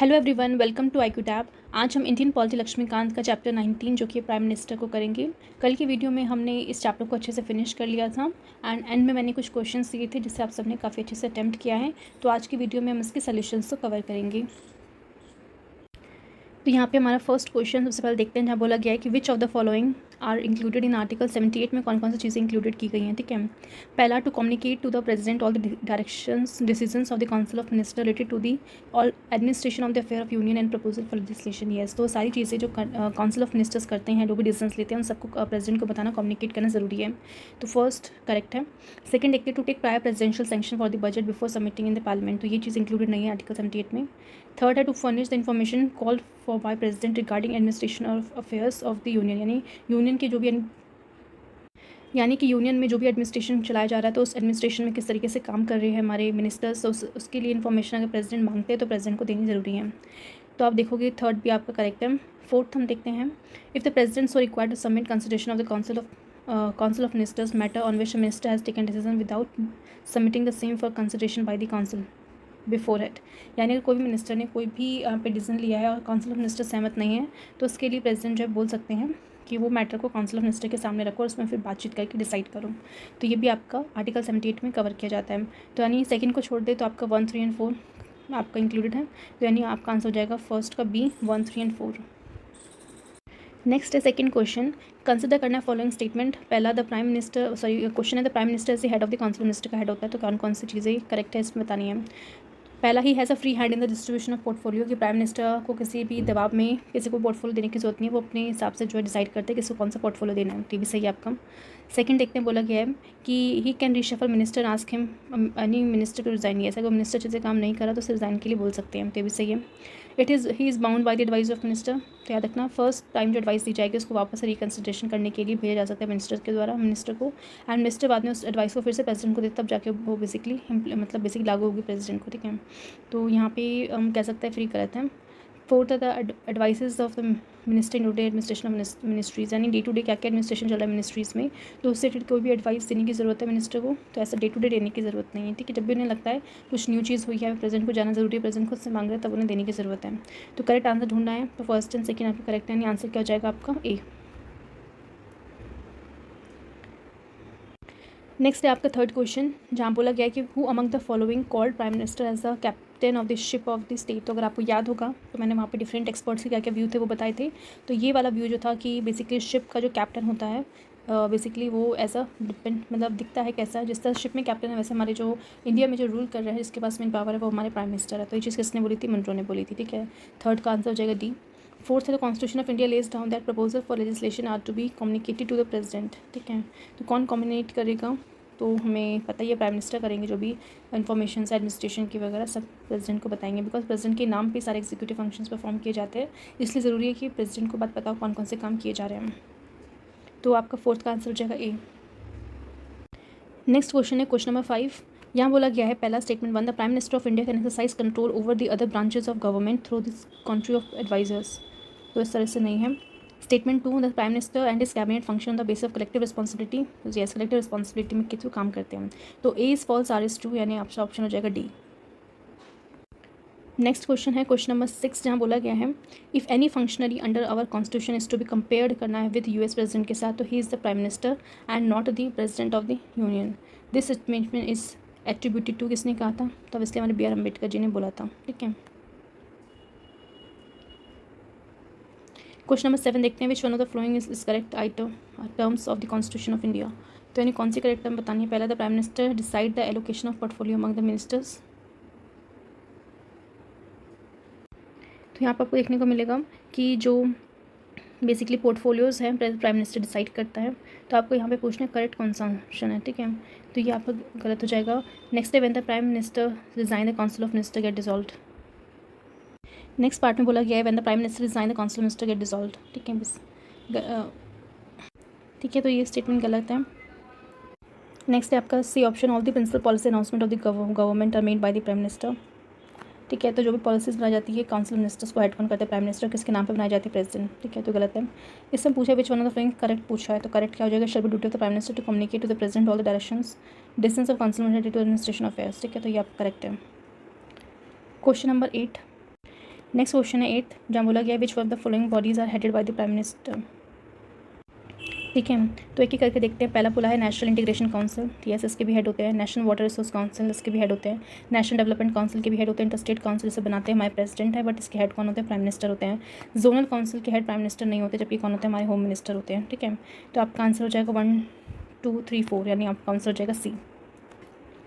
Hello everyone, welcome to IQ tab. आज हम Indian polity Laxmikant का चैप्टर 19 जो कि प्राइम मिनिस्टर को करेंगे। कल की वीडियो में हमने इस चैप्टर को अच्छे से फिनिश कर लिया था एंड एंड में मैंने कुछ क्वेश्चंस दिए थे जिससे आप सबने काफ़ी अच्छे से अटेम्प्ट किया है। तो आज की वीडियो में हम इसके सॉल्यूशंस को कवर करेंगे। तो यहाँ पे हमारा फर्स्ट क्वेश्चन सबसे पहले देखते हैं, जहाँ बोला गया है कि which of the following are included in article 78 में कौन कौन सी चीज़ें इंक्लूडेड की गई हैं। ठीक है, पहला, to communicate to the president all the directions decisions of the council of minister related to the all administration of the affair of union and proposal for legislation. Yes, तो सारी चीज़ें जो काउंसिल ऑफ मिनिस्टर्स करते हैं, जो भी decisions लेते हैं, उन सबको प्रेसिडेंट को बताना, कम्युनिकेट करना ज़रूरी है। तो फर्स्ट करेक्ट है। सेकंड देखते, to take prior presidential sanction for the budget before submitting in the parliament, तो ये चीज़ इंक्लूडेड नहीं है आर्टिकल 78 में। थर्ड है, to furnish the information called for by president regarding administration of affairs of the union, यानी कि union में जो भी एडमिनिस्ट्रेशन चलाया जा रहा है, तो उस एडमिनिस्ट्रेशन में किस तरीके से काम कर रहे हैं हमारे मिनिस्टर्स, तो उसके लिए इन्फॉर्मेशन अगर प्रेसिडेंट मांगते हैं तो प्रेसिडेंट को देनी ज़रूरी है। तो आप देखोगे थर्ड भी आपका करेक्ट है। फोर्थ हम देखते हैं, if the president so required to submit consideration of the council of ministers matter on which minister has taken decision without submitting the same for consideration by the council before it, यानी अगर कोई भी minister ने कोई भी पे decision लिया है और काउंसिल ऑफ मिनिस्टर सहमत नहीं है, तो उसके लिए प्रेसिडेंट जो है बोल सकते हैं कि वो मैटर को काउंसिल ऑफ मिनिस्टर के सामने रखो और उसमें फिर बातचीत करके डिसाइड करो। तो ये भी आपका आर्टिकल 78 में कवर किया जाता है। तो यानी सेकंड को छोड़ दे तो आपका 1, 3 एंड 4 आपका इंक्लूडेड है। तो यानी आपका आंसर हो जाएगा फर्स्ट का बी, 1, 3 एंड 4। नेक्स्ट है सेकंड क्वेश्चन, कंसिडर करना फॉलोइंग स्टेटमेंट। पहला, the prime minister, sorry question है, the prime minister is the head of the council, minister का हेड होता है, तो कौन कौन सी चीज़ें करेक्ट है इसमें बतानी है। पहला, he has a free hand in the distribution of portfolio, कि प्राइम मिनिस्टर को किसी भी दबाव में किसी को पोर्टफोलियो देने की जरूरत नहीं है, वो अपने हिसाब से जो है डिसाइड करते हैं किसको कौन सा पोर्टफोलियो देना है। तो भी सही है आपका। सेकंड देखते हैं, बोला गया है कि he can reshuffle minister, ask him any minister to resign. ये ऐसा कोई मिनिस्टर जैसे काम नहीं करा तो उसे रिजाइन के लिए बोल सकते हैं। तो भी सही है। He is bound by the advice of minister, तो याद रखना फर्स्ट टाइम जो एडवाइस दी जाएगी उसको वापस रिकन्सिडरेशन करने के लिए भेजा जा सकता है मिनिस्टर के द्वारा मिनिस्टर को, एंड मिनिस्टर बाद में उस एडवाइस को फिर से प्रेसिडेंट को देते तब जाके वो बेसिकली लागू होगी प्रेसिडेंट को। ठीक है, तो यहाँ पे हम कह सकते हैं फ्री करते हैं। फोर्थ है the advices of the minister in day administration of ministries, यानी डे टू डे क्या क्या एडमिनिस्ट्रेशन चल रहा है मिनिस्ट्रीज़ में, तो उससे रिलेटेड कोई भी एडवाइस देने की ज़रूरत है मिनिस्टर को, तो ऐसा डे टू डे देने की ज़रूरत नहीं है। ठीक है, जब भी उन्हें लगता है कुछ न्यू चीज़ हुई है, प्रेसिडेंट को जाना ज़रूरी है, प्रेसिडेंट खुद से मांग रहे हैं, तब उन्हें देने की ज़रूरत है। तो करेक्ट आंसर ढूंढना है, तो फर्स्ट एंड सेकेंड आपका करेक्ट है, यानी आंसर क्या हो जाएगा आपका ए। नेक्स्ट है आपका थर्ड क्वेश्चन, जहाँ बोला गया है कि who among the following called prime minister as the captain of the ship of the state. तो अगर आपको याद होगा तो मैंने वहाँ पे डिफरेंट एक्सपर्ट्स के क्या क्या व्यू थे वो बताए थे। तो ये वाला व्यू जो था कि बेसिकली शिप का जो कैप्टन होता है, बेसिकली वो ऐसा डिपेंड मतलब दिखता है कैसा, जिस तरह शिप में कैप्टन है वैसे हमारे जो इंडिया में जो रूल कर रहे हैं जिसके पास मेन पावर है वो हमारे प्राइम मिनिस्टर है। तो ये चीज़ किसने बोली थी, मंत्रो ने बोली थी। ठीक है, थर्ड का आंसर हो जाएगा डी। फोर्थ है, the constitution of India lays down that proposal for legislation are to be communicated to the president. ठीक है, तो कौन कम्युनिकेट करेगा, तो हमें पता ही है प्राइम मिनिस्टर करेंगे, जो भी इन्फॉर्मेशन एडमिनिस्ट्रेशन की वगैरह सब प्रेसिडेंट को बताएंगे, बिकॉज प्रेसिडेंट के नाम पे सारे एग्जीक्यूटिव फंक्शंस परफॉर्म किए जाते हैं, इसलिए ज़रूरी है कि प्रेसिडेंट को बात पता हो कौन कौन से काम किए जा रहे हैं। तो आपका फोर्थ का आंसर हो जाएगा ए। नेक्स्ट क्वेश्चन है क्वेश्चन नंबर 5। यहाँ बोला गया है पहला statement 1, the prime minister of India can exercise control over the other branches of government through this country of advisers, तो इस तरह से नहीं है। Statement 2, the prime minister and his cabinet function on the base of collective responsibility, yes collective responsibility में किस काम करते हैं। तो A is false, are is true, यानी आपका ऑप्शन हो जाएगा डी। नेक्स्ट क्वेश्चन है क्वेश्चन नंबर 6, जहाँ बोला गया है if any functionary under our constitution is to be compared करना है विद यूएस प्रेसिडेंट के साथ, तो he is the prime minister and not the president of the union. This statement is attributed to, किसने कहा था, तो इसलिए हमारे बी आर अम्बेडकर जी ने बोला था। ठीक है, क्वेश्चन नंबर 7 देखते हैं, विच one of the following is correct item terms of the constitution of India. तो यानी कौन सी करेक्ट टर्म बतानी है। पहला, the prime minister decide the allocation of portfolio among the ministers. तो यहाँ पर आपको देखने को मिलेगा कि जो बेसिकली पोर्टफोलियोज़ हैं प्राइम मिनिस्टर डिसाइड करता है, तो आपको यहाँ पे पूछना है करेक्ट कौन सा ऑप्शन है। ठीक है, तो ये आपका गलत हो जाएगा। नेक्स्ट है when the prime minister resign the council of minister get dissolved. Next part में बोला गया है when the prime minister resign the council of minister get dissolved. ठीक है, बस ठीक है, तो ये स्टेटमेंट गलत है। नेक्स्ट है आपका C option, all the principal policy announcement of the government are made by the prime minister. ठीक है, तो जो भी पॉलिसीज बनाई जाती है काउंसिल मिनिस्टर्स को हेड कौन करते हैं, प्राइम मिनिस्टर, किसके नाम पे बनाई जाती है, प्रेसिडेंट। ठीक है, तो गलत है। इसमें पूछा which one of the following correct पूछा है, तो करेक्ट क्या हो जाएगा, shall be duty of the prime minister to communicate to the president all the directions distance of council minister to administration affairs. ठीक है, तो ये आपका करेक्ट है। क्वेश्चन नंबर 8, नेक्स्ट क्वेश्चन है 8th, जहाँ बोला गया which one of the following bodies are headed by the prime minister. ठीक है, तो एक एक करके देखते हैं। पहला बोला है नेशनल इंटीग्रेशन काउंसिल, यस इसके भी हेड होते हैं। नेशनल वाटर रिसोर्स काउंसिल, इसके भी हेड होते हैं। नेशनल डेवलपमेंट काउंसिल के भी हेड होते हैं। इंटरस्टेट काउंसिल इसे बनाते हैं हमारे प्रेसिडेंट है, बट इसके हेड कौन होते हैं? प्राइम मिनिस्टर होते हैं। जोनल काउंसिल के हेड प्राइम मिनिस्टर नहीं होते, जबकि कौन होते हैं? हमारे होम मिनिस्टर होते हैं। ठीक है, तो आपका आंसर हो जाएगा 1 2 3 4, यानी आपका आंसर हो जाएगा सी।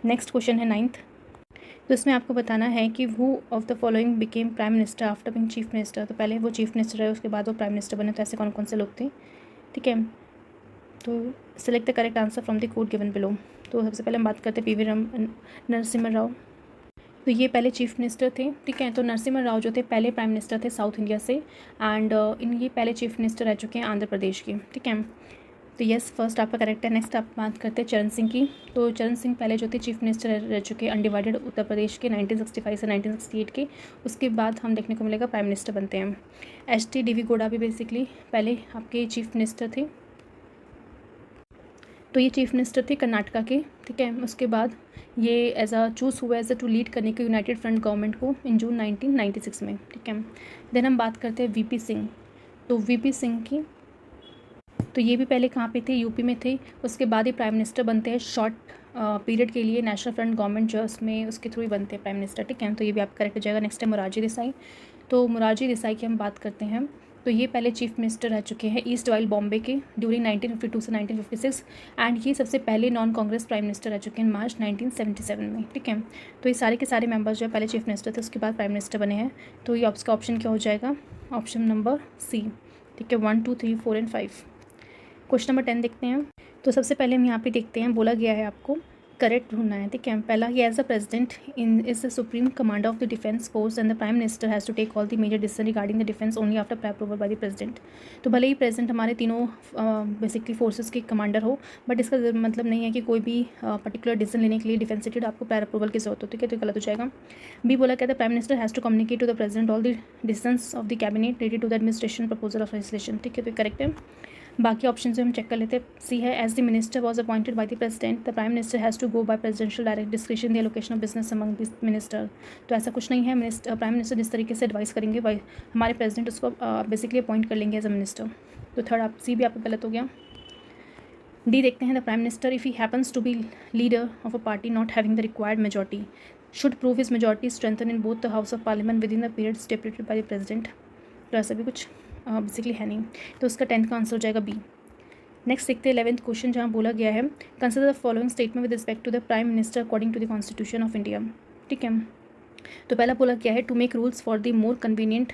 नेक्स्ट क्वेश्चन है 9th, तो इसमें आपको बताना है कि who of the following became prime minister after being chief minister. तो पहले वो चीफ मिनिस्टर है, उसके बाद वो प्राइम मिनिस्टर बने, तो ऐसे कौन कौन से लोग थे? ठीक है, तो select the correct answer from the code given below. तो सबसे पहले हम बात करते हैं पी.वी. नरसिम्हा राव। तो ये पहले चीफ मिनिस्टर थे। ठीक है, तो नरसिम्हा राव जो थे पहले प्राइम मिनिस्टर थे साउथ इंडिया से, एंड ये पहले चीफ मिनिस्टर रह चुके हैं आंध्र प्रदेश के। ठीक है, तो यस फर्स्ट आपका करेक्ट है। नेक्स्ट आप बात करते हैं चरण सिंह की। तो चरण सिंह पहले जो थे चीफ मिनिस्टर रह चुके हैं अनडिवाइडेड उत्तर प्रदेश के 1965 से 1968 के। उसके बाद हम देखने को मिलेगा प्राइम मिनिस्टर बनते हैं। एच.टी. देवेगौड़ा भी बेसिकली पहले आपके चीफ मिनिस्टर थे। तो ये चीफ मिनिस्टर थे कर्नाटका के। ठीक है, उसके बाद ये एज अ चूज़ हुआ एज अ टू लीड करने के यूनाइटेड फ्रंट गवर्नमेंट को इन जून 1996 में। ठीक है, देन हम बात करते हैं वीपी सिंह। तो वीपी सिंह की, तो ये भी पहले कहाँ पे थे? यूपी में थे। उसके बाद ही प्राइम मिनिस्टर बनते हैं शॉर्ट पीरियड के लिए, नेशनल फ्रंट गवर्नमेंट जो उसमें उसके थ्रू ही बनते हैं प्राइम मिनिस्टर। ठीक है, तो ये भी आप करेक्ट हो जाएगा। नेक्स्ट है मोरारजी देसाई। तो मोरारजी देसाई की हम बात करते हैं। तो ये पहले चीफ मिनिस्टर रह चुके हैं ईस्ट वाइल बॉम्बे के ड्यूरिंग 1952 से 1956, एंड ये सबसे पहले नॉन कांग्रेस प्राइम मिनिस्टर रह चुके हैं मार्च 1977 में। ठीक है, तो ये सारे के सारे मेंबर्स जो है पहले चीफ मिनिस्टर थे, उसके बाद प्राइम मिनिस्टर बने हैं। तो ये आपका ऑप्शन क्या हो जाएगा? Option number C. ठीक है, 1 2 3 4 एंड 5। क्वेश्चन नंबर 10 देखते हैं। तो सबसे पहले हम यहाँ पे देखते हैं, बोला गया है आपको करेक्ट ढूंढना है। ठीक है, पहला ये as the president in is the supreme commander of the defence force and the prime minister has to take all the major decision regarding the defence only after prior approval by the president. तो भले ही president हमारे तीनों basically forces के commander हो, but इसका मतलब नहीं है कि कोई भी पर्टिकुलर डिसीजन लेने के लिए डिफेंस रिलेटेड आपको प्रायर अप्रूवल की जरूरत होती है। तो गलत हो जाएगा। बी बोला क्या था? Prime minister has to communicate to the president all the decisions of the cabinet related to the administration proposal of legislation. ठीक है, तो करेक्ट है। बाकी ऑप्शन से हम चेक कर लेते हैं। सी है as the minister was appointed by the president the prime minister has to go by presidential direct description the allocation of business among this minister. तो ऐसा कुछ नहीं है। प्राइम मिनिस्टर जिस तरीके से एडवाइस करेंगे वही हमारे प्रेसिडेंट उसको बेसिकली अपॉइंट कर लेंगे एज अ मिनिस्टर। तो थर्ड आप सी भी आपका गलत हो गया। डी देखते हैं। The prime minister if he happens to be leader of a party not having the required majority should prove his majority strengthen in both the house of parliament within the period stipulated by the president. तो ऐसा भी कुछ basically है नहीं, तो उसका 10th का answer हो जाएगा बी। नेक्स्ट देखते हैं 11th क्वेश्चन, जहाँ बोला गया है consider the following statement with respect to the prime minister according to the constitution of India. ठीक है, तो पहला बोला क्या है? To make rules for the more convenient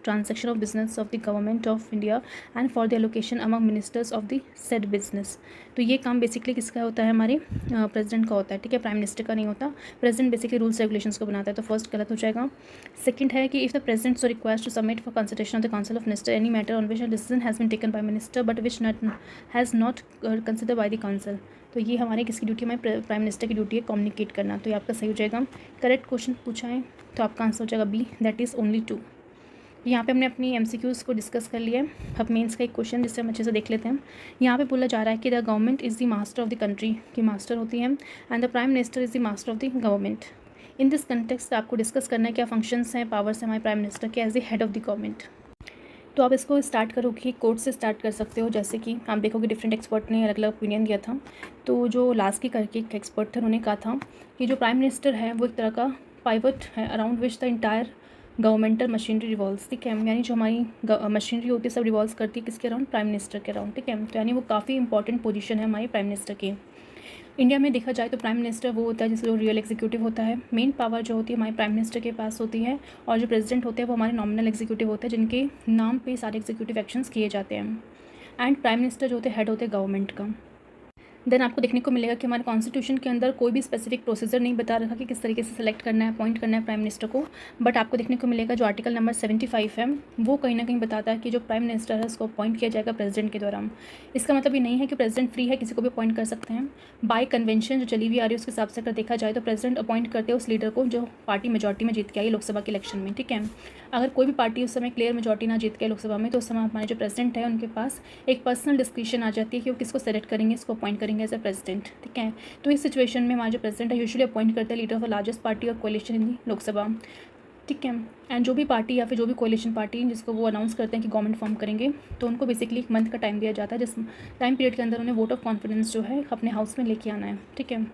transaction of business of the government of India and for the allocation among ministers of the said business. तो ये काम बेसिकली किसका होता है? हमारे प्रेसिडेंट का होता है। ठीक है, प्राइम मिनिस्टर का नहीं होता। प्रेसिडेंट बेसिकली रूल्स रेगुलेशंस को बनाता है। तो फर्स्ट गलत हो जाएगा। सेकंड है कि if the president so requires to submit for consideration of the council of minister any matter on which a decision has been taken by minister but which has not consider by the council. तो ये हमारे किसकी duty है? हमारे prime minister की duty है communicate करना। तो ये आपका सही हो जाएगा। करेक्ट क्वेश्चन पूछा है तो आपका आंसर हो जाएगा बी, दैट इज़ ओनली 2। यहाँ पे हमने अपनी MCQs को डिस्कस कर लिया है। अब मेंस का एक क्वेश्चन जिससे हम अच्छे से देख लेते हैं। यहाँ पे बोला जा रहा है कि the government is the master of the country, की मास्टर होती है, and the prime minister is the master of the government. In this context आपको डिस्कस करना है क्या फंक्शंस हैं, पावर्स हैं हमारे प्राइम मिनिस्टर के as the head of the government. तो आप इसको स्टार्ट करोगे कोर्ट से स्टार्ट कर सकते हो। जैसे कि आप देखोगे डिफरेंट एक्सपर्ट ने अलग अलग ओपिनियन दिया था। तो जो लास्ट की करके एक एक्सपर्ट थे उन्होंने कहा था कि जो प्राइम मिनिस्टर है वो एक तरह का पाइवट है around which the entire governmental machinery revolves. ठीक है, यानी जो हमारी मशीनरी होती है सब रिवॉल्व करती है किसके अराउंड? प्राइम मिनिस्टर के अराउंड। ठीक है, तो यानी वो काफ़ी इंपॉर्टेंट पोजीशन है हमारी प्राइम मिनिस्टर की। इंडिया में देखा जाए तो प्राइम मिनिस्टर वो होता है जिसको रियल एग्जीक्यूटिव होता है। मेन पावर जो होती है हमारे प्राइम मिनिस्टर के पास होती है, और जो प्रेसिडेंट होते हैं वो हमारे नॉमिनल एग्जीक्यूटिव होते हैं जिनके नाम पे सारे एग्जीक्यूटिव एक्शंस किए जाते हैं। एंड प्राइम मिनिस्टर जो होते हैं हेड होते हैं गवर्नमेंट का। देन आपको देखने को मिलेगा कि हमारे कॉन्स्टिट्यूशन के अंदर कोई भी स्पेसिफिक प्रोसीजर नहीं बता रखा कि किस तरीके से सेलेक्ट करना है, अपॉइंट करना है प्राइम मिनिस्टर को। बट आपको देखने को मिलेगा जो आर्टिकल नंबर 75 है वो कहीं ना कहीं बताता है कि जो प्राइम मिनिस्टर है उसको अपॉइंट किया जाएगा प्रेसिडेंट के द्वारा। इसका मतलब ये नहीं है कि प्रेसिडेंट फ्री है, किसी को भी अपॉइंट कर सकते हैं। बाय कन्वेंशन जो चली हुई आ रही है उसके हिसाब से अगर देखा जाए तो प्रेसिडेंट अपॉइंट करते हैं उस लीडर को जो पार्टी मेजॉरिटी में जीत के आई लोकसभा के इलेक्शन में। ठीक है, अगर कोई भी पार्टी उस समय क्लियर मेजॉरिटी ना जीत के लोकसभा में तो उस समय हमारे जो प्रेसिडेंट है उनके पास एक पर्सनल डिस्क्रिप्शन आ जाती है कि वो किसको सेलेक्ट करेंगे, इसको अपॉइंट करेंगे एज अ प्रेसिडेंट। ठीक है, तो इस सिचुएशन में हमारे जो प्रेसिडेंट है यूजुअली अपॉइंट करते हैं leader of the largest party और कोalition इन दी लोकसभा। ठीक है। एंड जो भी पार्टी या फिर जो भी कोalition पार्टी जिसको वो अनाउंस करते हैं कि गवर्नमेंट फॉर्म करेंगे, तो उनको बेसिकली 1 मंथ का टाइम दिया जाता है, जिस टाइम पीरियड के अंदर उन्हें वोट ऑफ कॉन्फिडेंस जो है अपने हाउस में लेके आना है। ठीक है।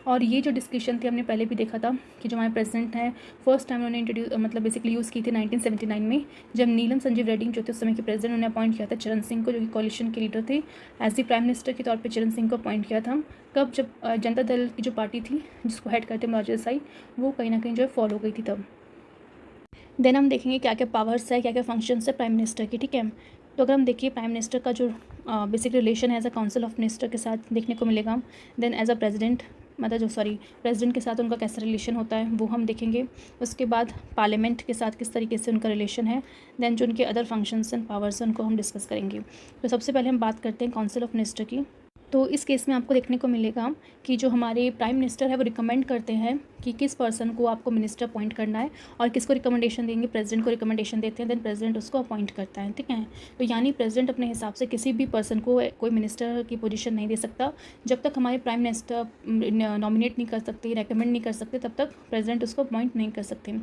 और ये जो डिस्कशन थी हमने पहले भी देखा था कि जो हमारे प्रेसिडेंट हैं फर्स्ट टाइम उन्होंने मतलब बेसिकली यूज़ की थी 1979 में, जब नीलम संजीव रेड्डी जो थे उस समय के प्रेसिडेंट, उन्होंने अपॉइंट किया था चरण सिंह को, जो कि कोalition के लीडर थे, एज दी प्राइम मिनिस्टर के तौर पे चरण सिंह को अपॉइंट किया था। कब? जब जनता दल की जो पार्टी थी जिसको हेड करते मोरारजी देसाई, वो कहीं ना कहीं जो है फॉलो हो गई थी तब। देन हम देखेंगे क्या क्या पावर्स है, क्या क्या फंक्शंस है प्राइम मिनिस्टर की। ठीक है। तो अगर हम देखिए प्राइम मिनिस्टर का जो बेसिक रिलेशन है as a council of minister के साथ देखने को मिलेगा। देन एज अ प्रेसिडेंट, मतलब जो प्रेसिडेंट के साथ उनका कैसा रिलेशन होता है वो हम देखेंगे। उसके बाद पार्लियामेंट के साथ किस तरीके से उनका रिलेशन है। देन जो उनके अदर फंक्शंस एंड पावर्स हैं उनको हम डिस्कस करेंगे। तो सबसे पहले हम बात करते हैं काउंसिल ऑफ मिनिस्टर की। तो इस केस में आपको देखने को मिलेगा कि जो हमारे प्राइम मिनिस्टर है वो रिकमेंड करते हैं कि किस पर्सन को आपको मिनिस्टर अपॉइंट करना है, और किसको रिकमेंडेशन देंगे, प्रेसिडेंट को रिकमेंडेशन देते हैं, देन प्रेसिडेंट उसको अपॉइंट करता है। ठीक है। तो यानी प्रेसिडेंट अपने हिसाब से किसी भी पर्सन को कोई मिनिस्टर की पोजीशन नहीं दे सकता। जब तक हमारे प्राइम मिनिस्टर नॉमिनेट नहीं कर सकते, रेकमेंड नहीं कर सकते, तब तक प्रेसिडेंट उसको अपॉइंट नहीं कर सकते।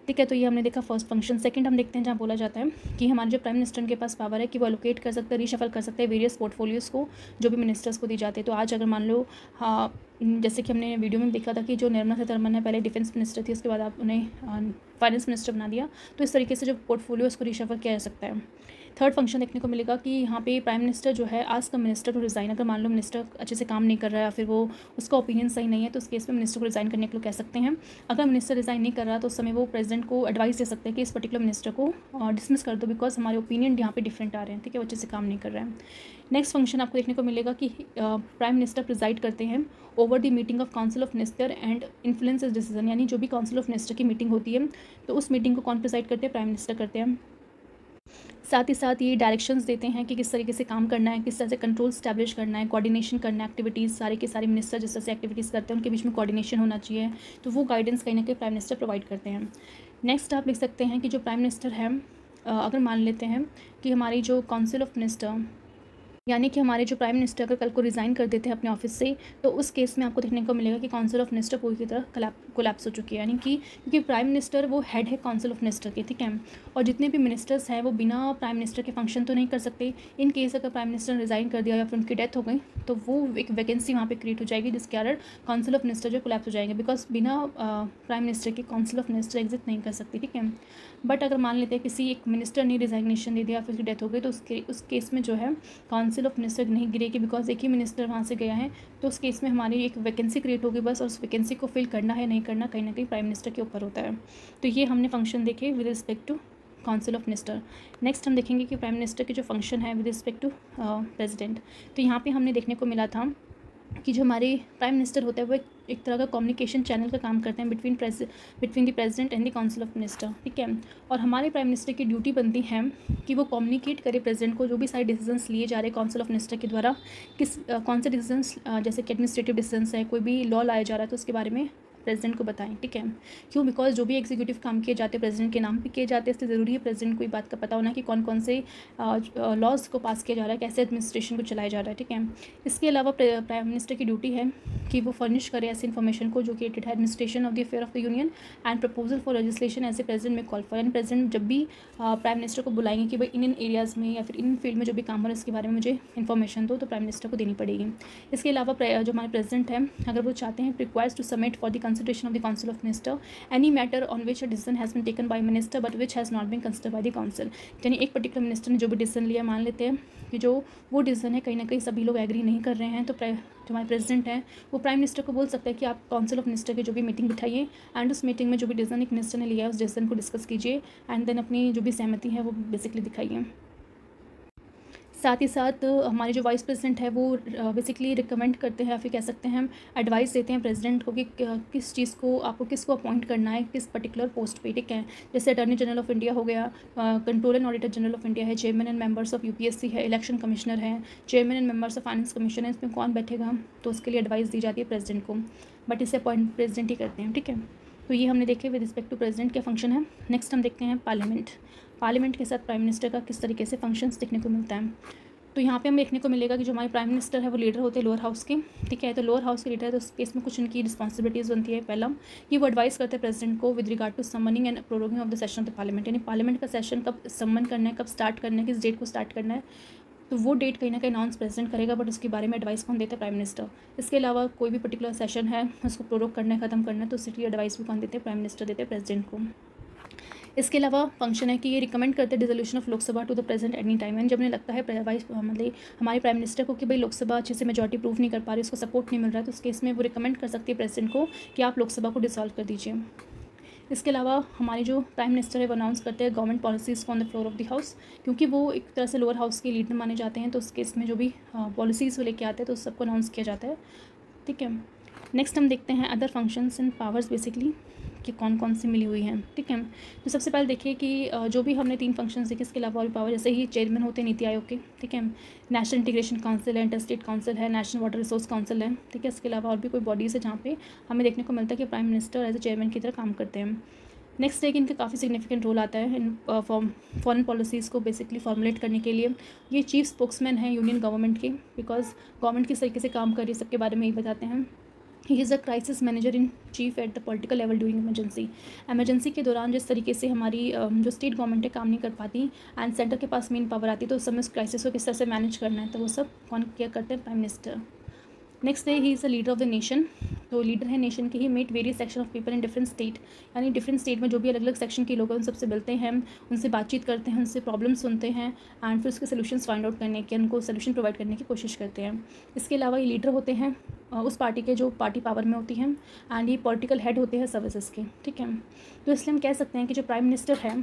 ठीक है। तो ये हमने देखा फर्स्ट फंक्शन। सेकंड हम देखते हैं जहाँ बोला जाता है कि हमारे जो प्राइम मिनिस्टर के पास पावर है कि वो एलोकेट कर सकते हैं, रिशफल कर सकते हैं वेरियस पोर्टफोलियोज़ को जो भी मिनिस्टर्स को दी जाती है। तो आज अगर मान लो हाँ, जैसे कि हमने वीडियो में देखा था कि जो निर्मला सीतारमण है पहले डिफेंस मिनिस्टर थी, उसके बाद आप उन्हें फाइनेंस मिनिस्टर बना दिया। तो इस तरीके से जो पोर्टफोलियो उसको रिशफल किया जा सकता है। थर्ड फंक्शन देखने को मिलेगा कि यहाँ पे प्राइम मिनिस्टर जो है ask the minister to resign. अगर मान लो मिनिस्टर अच्छे से काम नहीं कर रहा है या फिर वो उसका ओपिनियन सही नहीं है, तो उस केस में मिनिस्टर को रिज़ाइन करने के लिए कह सकते हैं। अगर मिनिस्टर रिज़ाइन नहीं कर रहा तो उस समय वो प्रेसिडेंट को एडवाइस दे सकते हैं कि इस पर्टिकुलर मिनिस्टर को डिसमिस कर दो, बिकॉज हमारे ओपिनियन यहाँ पे डिफरेंट आ रहे हैं। ठीक है, वो अच्छे से काम नहीं कर रहा है। नेक्स्ट फंक्शन आपको देखने को मिलेगा कि प्राइम मिनिस्टर प्रिजाइड करते हैं over the meeting of council of minister and influence decision. यानी जो भी काउंसिल ऑफ मिनिस्टर की मीटिंग होती है तो उस मीटिंग को कौन प्रिजाइड करते हैं? प्राइम मिनिस्टर करते हैं। साथ ही साथ ये डायरेक्शंस देते हैं कि किस तरीके से काम करना है, किस तरह से कंट्रोल स्टैब्लिश करना है, कोऑर्डिनेशन करना है, एक्टिविटीज़ सारे के सारे मिनिस्टर जिस तरह से एक्टिविटीज़ करते हैं उनके बीच में कोऑर्डिनेशन होना चाहिए। तो वो गाइडेंस कहीं ना कहीं प्राइम मिनिस्टर प्रोवाइड करते हैं। नेक्स्ट आप लिख सकते हैं कि जो प्राइम मिनिस्टर है, अगर मान लेते हैं कि हमारी जो काउंसिल ऑफ मिनिस्टर, यानी कि हमारे जो प्राइम मिनिस्टर अगर कल को रिज़ाइन कर देते हैं अपने ऑफिस से, तो उस केस में आपको देखने को मिलेगा कि काउंसिल ऑफ मिनिस्टर पूरी तरह कोलैप्स हो चुकी है। यानी कि क्योंकि प्राइम मिनिस्टर वो हेड है काउंसिल ऑफ मिनिस्टर के। ठीक है। और जितने भी मिनिस्टर्स हैं वो बिना प्राइम मिनिस्टर के फंक्शन तो नहीं कर सकते। इन केस अगर प्राइम मिनिस्टर ने रिज़ाइन कर दिया या फिर उनकी डेथ हो गई तो वो एक वैकेंसी वहाँ पर क्रिएट हो जाएगी, जिसके कारण काउंसिल ऑफ मिनिस्टर जो कोलैप्स हो जाएंगे, बिकॉज बिना प्राइम मिनिस्टर के काउंसिल ऑफ मिनिस्टर एग्जिट नहीं कर सकती। ठीक है। बट अगर मान लेते हैं किसी एक मिनिस्टर ने रिजाइग्नेशन दे दिया फिर उसकी डेथ हो गई, तो उस केस में जो है काउंसिल ऑफ मिनिस्टर नहीं गिरेगी, बिकॉज एक ही मिनिस्टर वहाँ से गया है। तो उस केस में हमारी एक वैकेंसी क्रिएट होगी बस, और उस वैकेंसी को फिल करना है नहीं करना कहीं ना कहीं प्राइम मिनिस्टर के ऊपर होता है। तो ये हमने फंक्शन देखे with respect to council of minister. Next हम देखेंगे कि प्राइम मिनिस्टर के जो फंक्शन है विद रिस्पेक्ट टू प्रेसिडेंट। तो यहाँ पे हमने देखने को मिला था कि जो हमारे प्राइम मिनिस्टर होता है वो एक तरह का कम्युनिकेशन चैनल का काम करते हैं between the president and the council of minister. ठीक है। और हमारे प्राइम मिनिस्टर की ड्यूटी बनती है कि वो कम्युनिकेट करे प्रेसिडेंट को जो भी सारे डिसीजंस लिए जा रहे हैं काउंसिल ऑफ मिनिस्टर के द्वारा, कौन से डिसीजंस, जैसे कि एडमिनिस्ट्रेटिव डिसीजंस है, कोई भी लॉ लाया जा रहा है तो उसके बारे में प्रेसिडेंट को बताएं। ठीक है। क्यों? बिकॉज जो भी एग्जीक्यूटिव काम किए जाते हैं प्रेसिडेंट के नाम पे किए जाते हैं, इसलिए ज़रूरी है प्रेसिडेंट को बात का पता होना कि कौन कौन से लॉज को पास किया जा रहा है, कैसे एडमिनिस्ट्रेशन को चलाया जा रहा है। ठीक है। इसके अलावा प्राइम मिनिस्टर की ड्यूटी है कि वो फर्निश करे ऐसी इन्फॉर्मेशन को जो कि रिलेटेड है administration of the affair of the union and proposal for legislation as a president में कॉल फॉर। यानी प्रेसिडेंट जब भी प्राइम मिनिस्टर को बुलाएंगे कि भाई इन एरियाज़ में या फिर इन फील्ड में जो भी काम हो रहा है इसके बारे में मुझे इन्फॉर्मेशन दो, तो प्राइम मिनिस्टर को देनी पड़ेगी। इसके अलावा जो हमारे प्रेसिडेंट हैं अगर वो चाहते हैं requires to submit for the consideration of the council of minister any matter on which a decision has been taken by minister but which has not been considered by the council. यानी एक particular minister ने जो भी decision लिया, मान लेते हैं कि जो वो डिसीजन है कहीं ना कहीं सभी लोग एग्री नहीं कर रहे हैं, तो जो हमारे प्रेसिडेंट हैं वो प्राइम मिनिस्टर को बोल सकते हैं कि आप काउंसिल ऑफ मिनिस्टर की जो भी मीटिंग बिठाइए एंड उस मीटिंग में जो भी डिसीजन एक मिनिस्टर ने लिया है उस डिसीजन को डिस्कस कीजिए एंड देन अपनी जो भी सहमति है वो बेसिकली दिखाइए। साथ ही साथ हमारे जो वाइस प्रेसिडेंट है वो बेसिकली रिकमेंड करते हैं या फिर कह सकते हैं हम एडवाइस देते हैं प्रेसिडेंट को कि किस चीज़ को आपको किसको अपॉइंट करना है किस पर्टिकुलर पोस्ट पे। ठीक है। जैसे अटॉर्नी जनरल ऑफ इंडिया हो गया, controller and auditor general of India है, chairman and members of UPSC है, इलेक्शन कमिश्नर है, chairman and members of finance commission है, इसमें कौन बैठेगा तो उसके लिए एडवाइस दी जाती है प्रेसिडेंट को, बट इसे अपॉइंट प्रेसिडेंट ही करते हैं। ठीक है। तो ये हमने देखे विद रिस्पेक्ट टू प्रेसिडेंट क्या फंक्शन है। नेक्स्ट हम देखते हैं पार्लियामेंट। पार्लियामेंट के साथ प्राइम मिनिस्टर का किस तरीके से फंक्शंस देखने को मिलता है। तो यहाँ पे हमें देखने को मिलेगा कि जो हमारे प्राइम मिनिस्टर है वो लीडर होते हैं लोअर हाउस के, ठीक है। तो लोअर हाउस के लीडर है तो उस केस में कुछ उनकी रिस्पॉन्सिबिलिटीज़ बनती है। पहला, ये वो एडवाइस करते हैं प्रेसिडेंट को with regard to summoning and proroguing of the session of the parliament, यानी पार्लियामेंट का सेशन कब समन करना है, कब स्टार्ट करना है, किस डेट को स्टार्ट करना है, तो वो डेट कहीं ना कहीं अनाउंस प्रेसिडेंट करेगा, बट उसके बारे में एडवाइस कौन देता है? Prime minister. इसके अलावा कोई भी पर्टिकुलर सेशन है उसको प्रोरोग करना है, ख़त्म करना है, तो उसकी एडवाइस भी कौन देते हैं? प्राइम मिनिस्टर देते हैं प्रेसिडेंट को। इसके अलावा फंक्शन है कि ये रिकमेंड करते हैं dissolution of Lok Sabha to the president any time, and जब उन्हें लगता है मतलब हमारे प्राइम मिनिस्टर को कि भाई लोकसभा अच्छे से मेजॉरिटी प्रूव नहीं कर पा रही, उसको सपोर्ट नहीं मिल रहा है, तो उस केस में वो रिकमेंड कर सकती है प्रेसिडेंट को कि आप लोकसभा को डिसॉल्व कर दीजिए। इसके अलावा हमारे जो प्राइम मिनिस्टर है वो अनाउंस करते हैं गवर्नमेंट पॉलिसीज़ को on the floor of the house, क्योंकि वो एक तरह से लोअर हाउस के लीडर माने जाते हैं, तो उस केस में जो भी पॉलिसीज़ वो लेके आते हैं तो उस सबको अनाउंस किया जाता है, ठीक है। नेक्स्ट हम देखते हैं other functions and powers basically कि कौन कौन सी मिली हुई हैं, ठीक है। तो सबसे पहले देखिए कि जो भी हमने 3 फंक्शंस देखे, इसके अलावा और भी पावर जैसे ही चेयरमैन होते हैं नीति आयोग के, ठीक है। नेशनल इंटीग्रेशन काउंसिल है, इंटर स्टेट काउंसिल है, नेशनल वाटर रिसोर्स काउंसिल है, ठीक है। इसके अलावा और भी कोई बॉडीज़ है जहाँ पे हमें देखने को मिलता है कि prime minister as a chairman की तरह काम करते हैं। नेक्स्ट है कि इनका काफ़ी सिग्निफिकेंट रोल आता है इन फॉरेन पॉलिसीज़ को बेसिकली फॉर्मुलेट करने के लिए। ये चीफ स्पोक्समैन है यूनियन गवर्नमेंट के, बिकॉज गवर्नमेंट किस तरीके से काम कर रही है सबके बारे में ही बताते हैं। He is a crisis manager in chief at the political level during emergency के दौरान जिस तरीके से हमारी जो स्टेट गवर्नमेंट है काम नहीं कर पाती एंड सेंटर के पास मेन पावर आती है, तो उस समय उस क्राइसिस को किस तरह से मैनेज करना है, तो वो सब कौन क्या करते हैं? Prime minister. नेक्स्ट है he is the leader of the nation, तो लीडर है नेशन के। He met various section of people in different state, यानी डिफरेंट स्टेट में जो भी अलग अलग सेक्शन के लोग हैं उन सबसे मिलते हैं, उनसे बातचीत करते हैं, उनसे प्रॉब्लम सुनते हैं एंड फिर उसके सोल्यूशंस फाइंड आउट करने के, उनको सोल्यूशन प्रोवाइड करने की कोशिश करते हैं। इसके अलावा ये लीडर होते हैं उस पार्टी के जो पार्टी पावर में होती हैं, एंड ये पॉलिटिकल हेड होते हैं सर्विसेज के, ठीक है। तो इसलिए हम कह सकते हैं कि जो प्राइम मिनिस्टर है,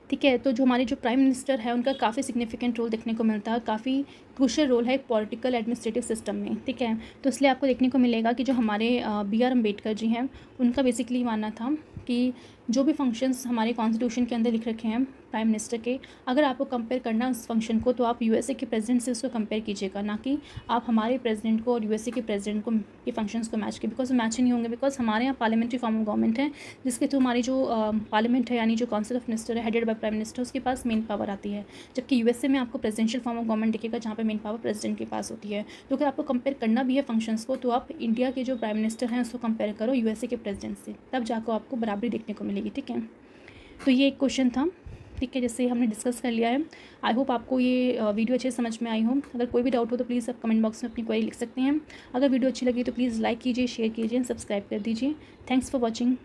ठीक है, तो जो हमारे जो प्राइम मिनिस्टर है उनका काफ़ी सिग्निफिकेंट रोल देखने को मिलता है, काफ़ी क्रूशियल रोल है एक पॉलिटिकल एडमिनिस्ट्रेटिव सिस्टम में, ठीक है। तो इसलिए आपको देखने को मिलेगा कि जो हमारे बी आर अम्बेडकर जी हैं उनका बेसिकली मानना था कि जो भी फंक्शंस हमारे कॉन्स्टिट्यूशन के अंदर लिख रखे हैं प्राइम मिनिस्टर के, अगर आपको कंपेयर करना उस फंक्शन को तो आप यूएसए के प्रेसिडेंट से उसको कंपेयर कीजिएगा, ना कि आप हमारे प्रेसिडेंट को और यूएसए के प्रेसिडेंट को के फंक्शंस को मैच कीजिए, बिकॉज मैच ही नहीं होंगे। बिकॉज हमारे यहाँ पार्लियामेंट्री फॉर्म ऑफ गवर्नमेंट है जिसके थ्रू हमारी जो पार्लियामेंट है यानी जो काउंसिल ऑफ मिनिस्टर है हेडेड बाय प्राइम मिनिस्टर, उसके पास मेन पावर आती है, जबकि यूएसए में आपको प्रेसिडेंशियल फॉर्म ऑफ गवर्नमेंट दिखेगा जहाँ पे मेन पावर प्रेसिडेंट के पास होती है। तो अगर आपको कंपेयर करना भी है फंक्शंस को तो आप इंडिया के जो प्राइम मिनिस्टर हैं उसको कंपेयर करो यूएसए के प्रेसिडेंट से, तब जाकर आपको बराबरी देखने को मिलेगी, ठीक है। तो ये एक क्वेश्चन था, ठीक है, जिससे हमने डिस्कस कर लिया है। आई होप आपको ये वीडियो अच्छे से समझ में आई हो। अगर कोई भी डाउट हो तो प्लीज़ आप कमेंट बॉक्स में अपनी क्वेरी लिख सकते हैं। अगर वीडियो अच्छी लगी तो प्लीज़ लाइक कीजिए, शेयर कीजिए, सब्सक्राइब कर दीजिए। Thanks for watching.